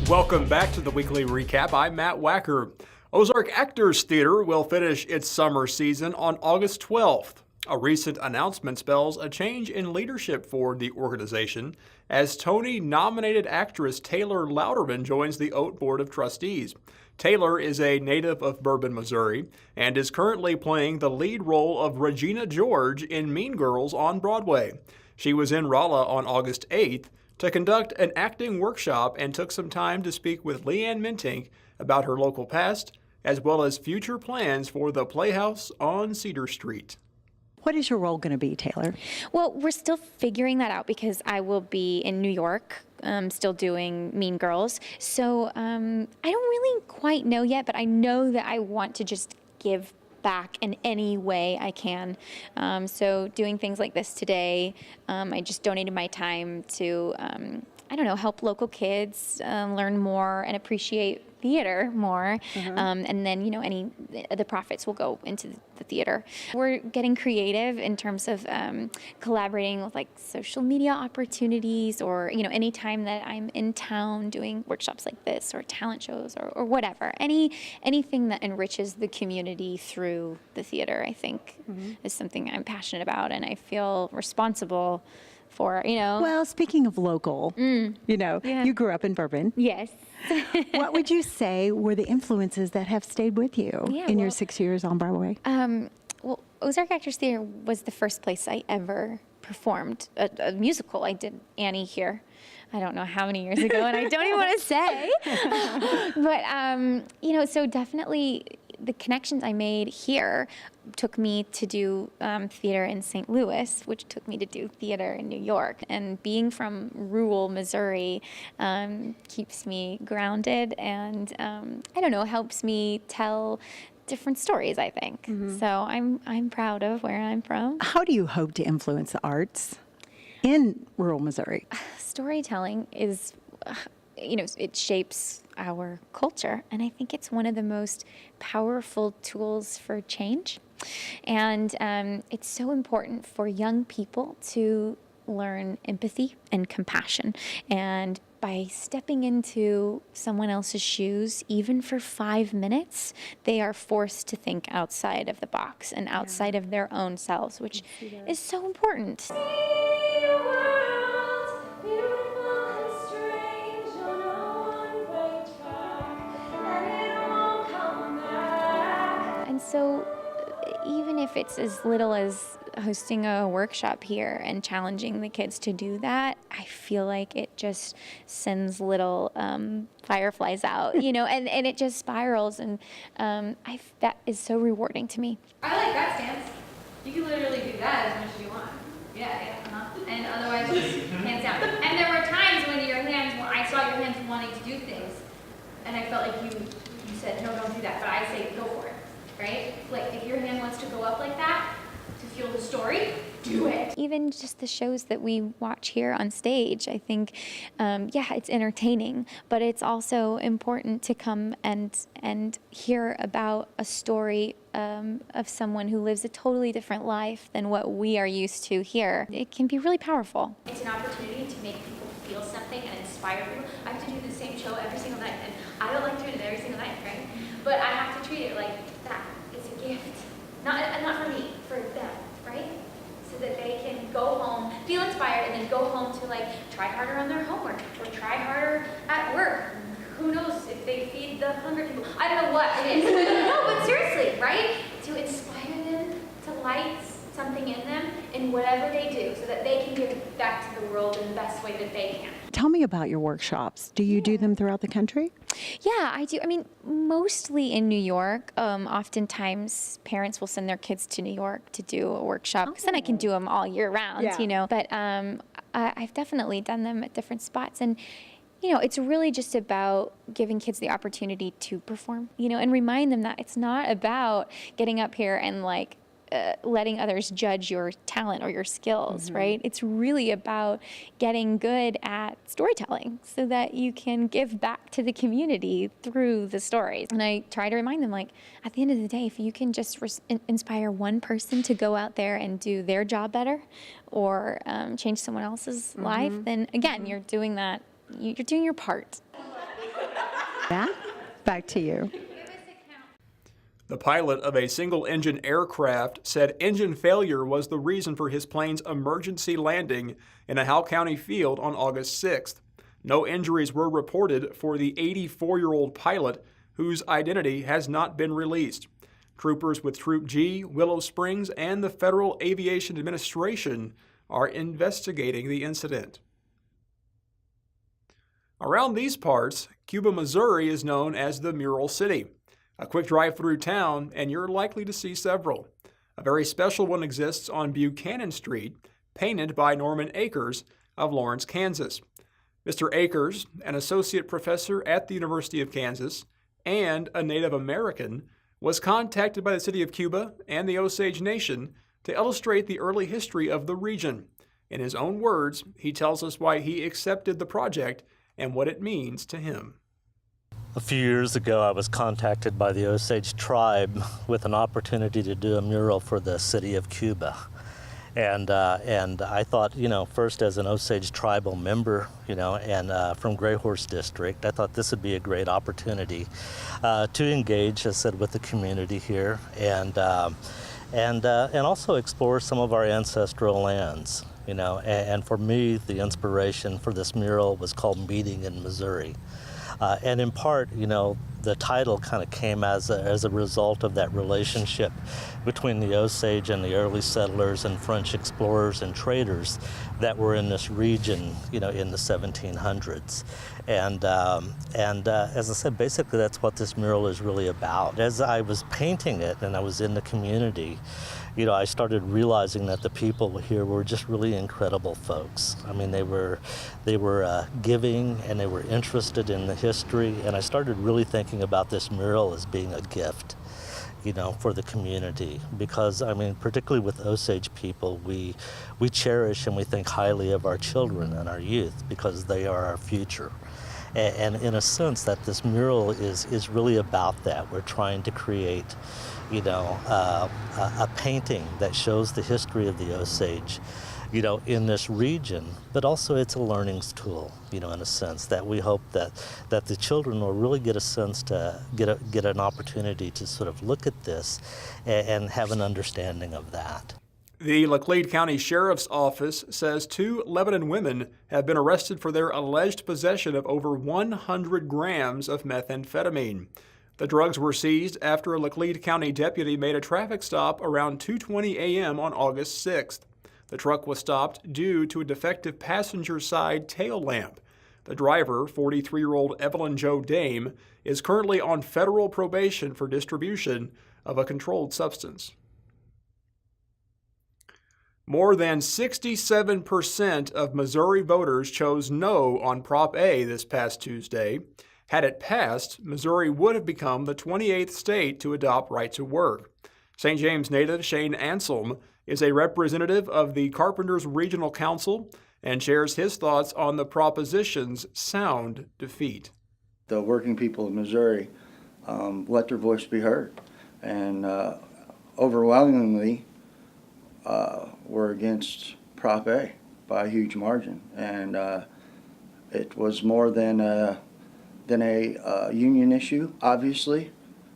Welcome back to the weekly recap. I'm Matt Wacker. Ozark Actors Theater will finish its summer season on August 12th. A recent announcement spells a change in leadership for the organization as Tony-nominated actress Taylor Louderman joins the OAT Board of Trustees. Taylor is a native of Bourbon, Missouri, and is currently playing the lead role of Regina George in Mean Girls on Broadway. She was in Rolla on August 8th to conduct an acting workshop and took some time to speak with Leanne Mintink about her local past, as well as future plans for the Playhouse on Cedar Street. What is your role going to be, Taylor? Well, we're still figuring that out because I will be in New York, still doing Mean Girls. So I don't really quite know yet, but I know that I want to just give back in any way I can. So doing things like this today, I just donated my time to, help local kids learn more and appreciate theater more. And then, any the profits will go into the theater. We're getting creative in terms of collaborating with like social media opportunities or, anytime that I'm in town doing workshops like this or talent shows or whatever. Anything that enriches the community through the theater, I think is something I'm passionate about and I feel responsible for, Well, speaking of local, you grew up in Bourbon. Yes. What would you say were the influences that have stayed with you in your 6 years on Broadway? Well, Ozark Actors Theater was the first place I ever performed a musical. I did Annie here. I don't know how many years ago, and I don't even want to say. But, so definitely the connections I made here took me to do theater in St. Louis, which took me to do theater in New York. And being from rural Missouri keeps me grounded and, helps me tell different stories, I think. So I'm proud of where I'm from. How do you hope to influence the arts in rural Missouri? Storytelling is, it shapes our culture. And I think it's one of the most powerful tools for change. And it's so important for young people to learn empathy and compassion. And by stepping into someone else's shoes, even for 5 minutes, they are forced to think outside of the box and outside of their own selves, which is so important. And so even if it's as little as hosting a workshop here and challenging the kids to do that, I feel like it just sends little fireflies out, and it just spirals. And that is so rewarding to me. I like that stance. You can literally do that as much as you want. Yeah. And otherwise just hands down. And there were times when I saw your hands wanting to do things, and I felt like you said, no, don't do that. But I say, go for it, right? Like if your hand wants to go up like that to fuel the story, do it. Even just the shows that we watch here on stage, I think, it's entertaining, but it's also important to come and hear about a story of someone who lives a totally different life than what we are used to here. It can be really powerful. It's an opportunity to make people feel something and inspire people. I have to do the same show every single night, and I don't like doing it every single night, right? But I have to treat it like that. It's a gift. Not for me, for them, right? So that they can go home, feel inspired, and then go home to try harder on their homework or try harder at work. Who knows if they feed the hungry people? I don't know what it is. No, but seriously, right? To inspire them, to light something in them in whatever they do so that they can give back to the world in the best way that they can. Tell me about your workshops. Do you do them throughout the country? Yeah, I do. I mean, mostly in New York. Oftentimes, parents will send their kids to New York to do a workshop, because then I can do them all year round, But I've definitely done them at different spots. And, it's really just about giving kids the opportunity to perform, and remind them that it's not about getting up here and letting others judge your talent or your skills, right? It's really about getting good at storytelling so that you can give back to the community through the stories. And I try to remind them, at the end of the day, if you can just inspire one person to go out there and do their job better or change someone else's life, then again, you're doing that. You're doing your part. Matt, back to you. The pilot of a single-engine aircraft said engine failure was the reason for his plane's emergency landing in a Howell County field on August 6th. No injuries were reported for the 84-year-old pilot, whose identity has not been released. Troopers with Troop G, Willow Springs, and the Federal Aviation Administration are investigating the incident. Around these parts, Cuba, Missouri is known as the Mural City. A quick drive through town, and you're likely to see several. A very special one exists on Buchanan Street, painted by Norman Akers of Lawrence, Kansas. Mr. Akers, an associate professor at the University of Kansas and a Native American, was contacted by the city of Cuba and the Osage Nation to illustrate the early history of the region. In his own words, he tells us why he accepted the project and what it means to him. A few years ago, I was contacted by the Osage tribe with an opportunity to do a mural for the city of Cuba. And I thought, first as an Osage tribal member, and from Gray Horse District, I thought this would be a great opportunity to engage, as I said, with the community here and also explore some of our ancestral lands, And for me, the inspiration for this mural was called Meeting in Missouri. And in part, the title kind of came as a result of that relationship between the Osage and the early settlers and French explorers and traders that were in this region, in the 1700s. And as I said, basically that's what this mural is really about. As I was painting it and I was in the community, I started realizing that the people here were just really incredible folks. I mean, they were giving and they were interested in the history, and I started really thinking about this mural as being a gift, for the community. Because, particularly with Osage people, we cherish and we think highly of our children and our youth because they are our future. And in a sense, that this mural is really about that. We're trying to create a painting that shows the history of the Osage, in this region, but also it's a learning tool, in a sense that we hope that the children will really get a sense to get an opportunity to sort of look at this and have an understanding of that. The Laclede County Sheriff's Office says 2 Lebanon women have been arrested for their alleged possession of over 100 grams of methamphetamine. The drugs were seized after a Laclede County deputy made a traffic stop around 2:20 a.m. on August 6th. The truck was stopped due to a defective passenger side tail lamp. The driver, 43-year-old Evelyn Jo Dame, is currently on federal probation for distribution of a controlled substance. More than 67% of Missouri voters chose no on Prop A this past Tuesday. Had it passed, Missouri would have become the 28th state to adopt right to work. St. James native Shane Anselm is a representative of the Carpenters Regional Council and shares his thoughts on the proposition's sound defeat. The working people of Missouri let their voice be heard, and overwhelmingly were against Prop A by a huge margin, and it was more than a union issue, obviously,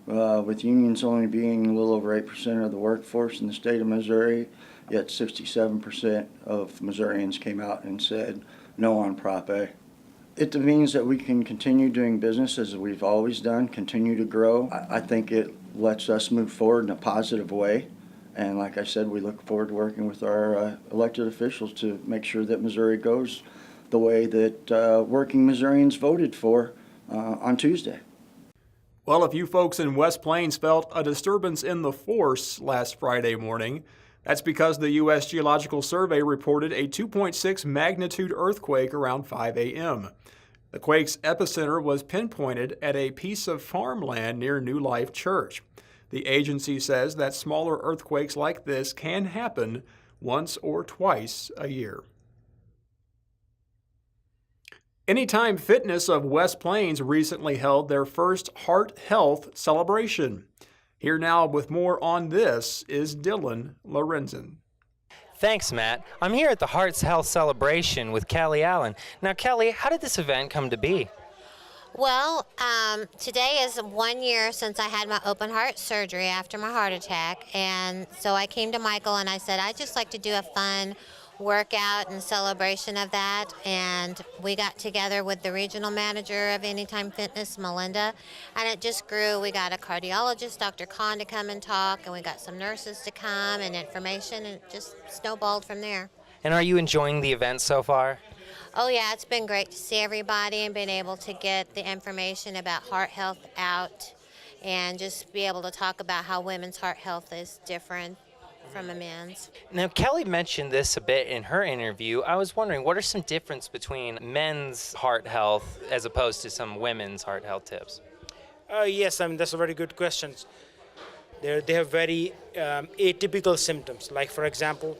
with unions only being a little over 8% of the workforce in the state of Missouri, yet 67% of Missourians came out and said no on Prop A. It means that we can continue doing business as we've always done, continue to grow. I think it lets us move forward in a positive way. And like I said, we look forward to working with our elected officials to make sure that Missouri goes the way that working Missourians voted for on Tuesday. Well, a few folks in West Plains felt a disturbance in the force last Friday morning. That's because the U.S. Geological Survey reported a 2.6 magnitude earthquake around 5 a.m. The quake's epicenter was pinpointed at a piece of farmland near New Life Church. The agency says that smaller earthquakes like this can happen once or twice a year. Anytime Fitness of West Plains recently held their first Heart Health celebration. Here now with more on this is Dylan Lorenzen. Thanks, Matt. I'm here at the Heart's Health celebration with Callie Allen. Now, Callie, how did this event come to be? Well, today is 1 year since I had my open heart surgery after my heart attack. And so I came to Michael and I said, I'd just like to do a fun workout and celebration of that. And we got together with the regional manager of Anytime Fitness, Melinda, and it just grew. We got a cardiologist, Dr. Khan, to come and talk, and we got some nurses to come and information, and it just snowballed from there. And are you enjoying the event so far? Oh yeah, it's been great to see everybody and being able to get the information about heart health out and just be able to talk about how women's heart health is different from a men's. Now, Kelly mentioned this a bit in her interview. I was wondering, what are some difference between men's heart health as opposed to some women's heart health tips? Yes, I mean, that's a very good question. They have very atypical symptoms. Like, for example,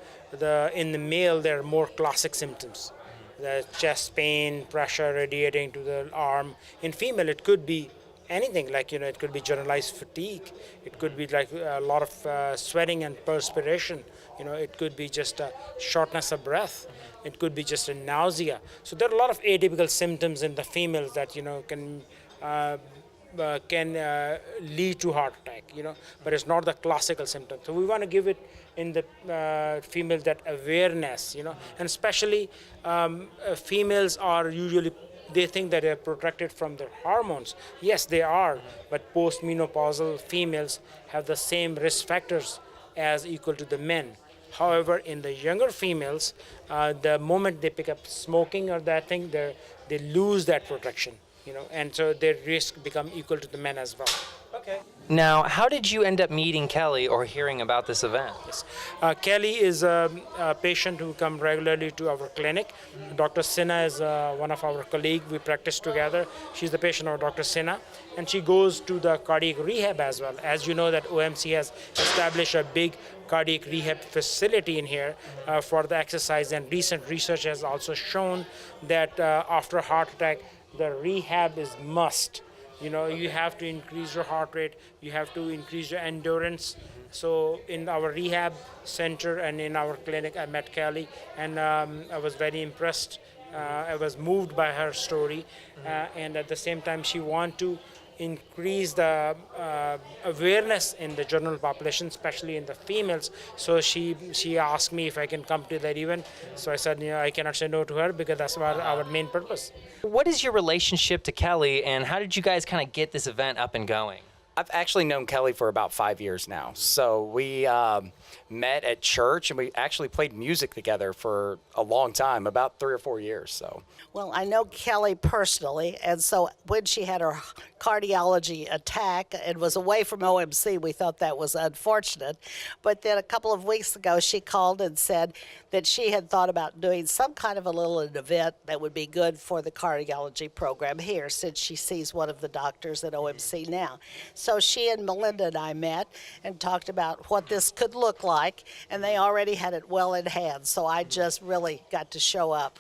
in the male, there are more classic symptoms. The chest pain, pressure radiating to the arm. In female, it could be anything, like, it could be generalized fatigue. It could be like a lot of sweating and perspiration. It could be just a shortness of breath. It could be just a nausea. So there are a lot of atypical symptoms in the females that, can lead to heart attack, but it's not the classical symptom. So we want to give it in the female that awareness, and especially females are usually, they think that they're protected from their hormones. Yes, they are, but postmenopausal females have the same risk factors as equal to the men. However, in the younger females, the moment they pick up smoking or that thing, they lose that protection. And so their risk become equal to the men as well. Okay. Now, how did you end up meeting Kelly or hearing about this event? Yes. Kelly is a patient who comes regularly to our clinic. Dr. Sinha is one of our colleagues. We practice together. She's the patient of Dr. Sinha, and she goes to the cardiac rehab as well. As you know, that OMC has established a big cardiac rehab facility in here for the exercise, and recent research has also shown that after a heart attack, the rehab is must. You have to increase your heart rate, you have to increase your endurance. So in our rehab center and in our clinic, I met Kelly, and I was very impressed. I was moved by her story, and at the same time, she wanted to increase the awareness in the general population, especially in the females. So she asked me if I can come to that event. So I said, I cannot say no to her, because that's our main purpose. What is your relationship to Kelly, and how did you guys kind of get this event up and going? I've actually known Kelly for about 5 years now. So we met at church, and we actually played music together for a long time, about 3 or 4 years. So. Well, I know Kelly personally, and so when she had her cardiology attack and was away from OMC, we thought that was unfortunate. But then a couple of weeks ago, she called and said that she had thought about doing some kind of a little event that would be good for the cardiology program here, since she sees one of the doctors at OMC now. So she and Melinda and I met and talked about what this could look like, and they already had it well in hand, so I just really got to show up.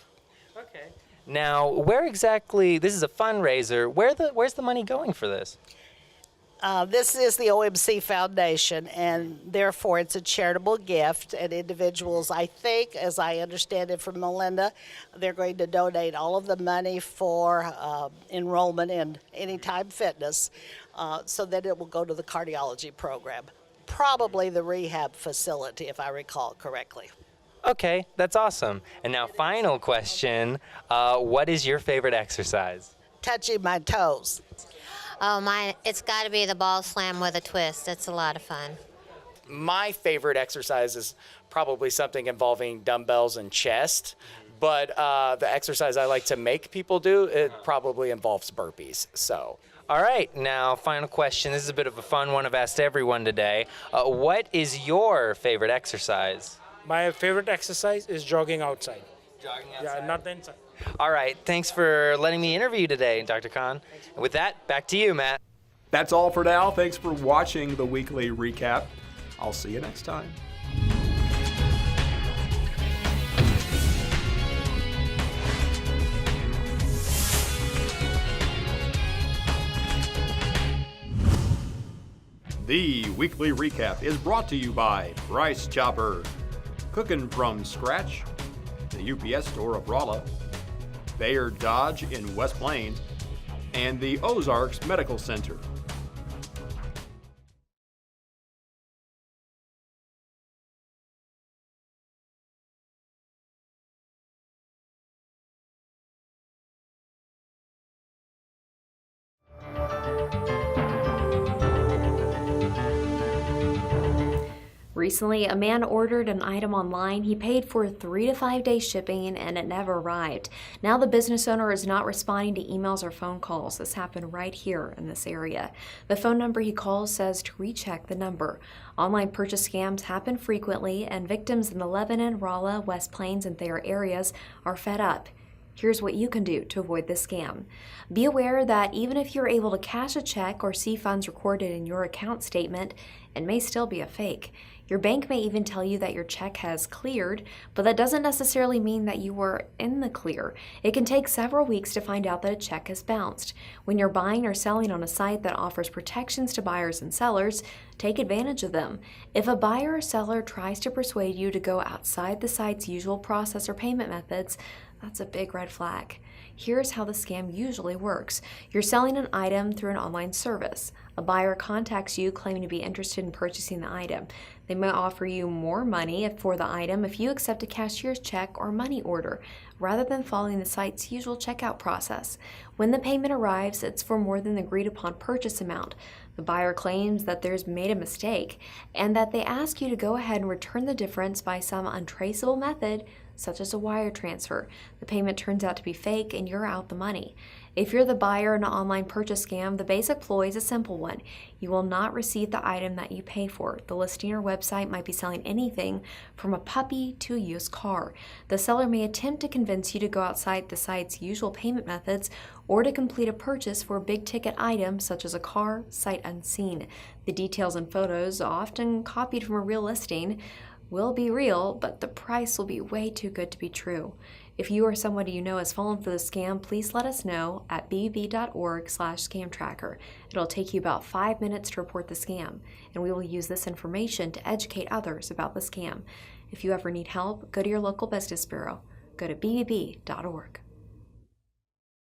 Okay. Now, where exactly, this is a fundraiser, where's the money going for this? This is the OMC Foundation, and therefore it's a charitable gift, and individuals, I think, as I understand it from Melinda, they're going to donate all of the money for enrollment in Anytime Fitness, so that it will go to the cardiology program. Probably the rehab facility, if I recall correctly. Okay, that's awesome. And now, final question, what is your favorite exercise? Touching my toes. Oh, it's got to be the ball slam with a twist. It's a lot of fun. My favorite exercise is probably something involving dumbbells and chest, but the exercise I like to make people do, it probably involves burpees. So. All right, now, final question. This is a bit of a fun one I've asked everyone today. What is your favorite exercise? My favorite exercise is jogging outside. Jogging outside? Yeah, not the inside. All right, thanks for letting me interview today, Dr. Khan. And with that, back to you, Matt. That's all for now. Thanks for watching the weekly recap. I'll see you next time. The weekly recap is brought to you by Rice Chopper, cooking from scratch, the UPS store of Rolla, Bayard Dodge in West Plains, and the Ozarks Medical Center. Recently, a man ordered an item online. He paid for 3 to 5 days shipping and it never arrived. Now the business owner is not responding to emails or phone calls. This happened right here in this area. The phone number he calls says to recheck the number. Online purchase scams happen frequently, and victims in the Lebanon, Rolla, West Plains, and Thayer areas are fed up. Here's what you can do to avoid the scam. Be aware that even if you're able to cash a check or see funds recorded in your account statement, it may still be a fake. Your bank may even tell you that your check has cleared, but that doesn't necessarily mean that you were in the clear. It can take several weeks to find out that a check has bounced. When you're buying or selling on a site that offers protections to buyers and sellers, take advantage of them. If a buyer or seller tries to persuade you to go outside the site's usual process or payment methods, that's a big red flag. Here's how the scam usually works. You're selling an item through an online service. A buyer contacts you claiming to be interested in purchasing the item. They may offer you more money for the item if you accept a cashier's check or money order, rather than following the site's usual checkout process. When the payment arrives, it's for more than the agreed upon purchase amount. The buyer claims that there's made a mistake and that they ask you to go ahead and return the difference by some untraceable method, such as a wire transfer. The payment turns out to be fake and you're out the money. If you're the buyer in an online purchase scam, the basic ploy is a simple one. You will not receive the item that you pay for. The listing or website might be selling anything from a puppy to a used car. The seller may attempt to convince you to go outside the site's usual payment methods or to complete a purchase for a big ticket item such as a car, sight unseen. The details and photos, often copied from a real listing, will be real, but the price will be way too good to be true. If you or somebody you know has fallen for the scam, please let us know at bbb.org/scam-tracker. It'll take you about 5 minutes to report the scam, and we will use this information to educate others about the scam. If you ever need help, go to your local business bureau. Go to bbb.org.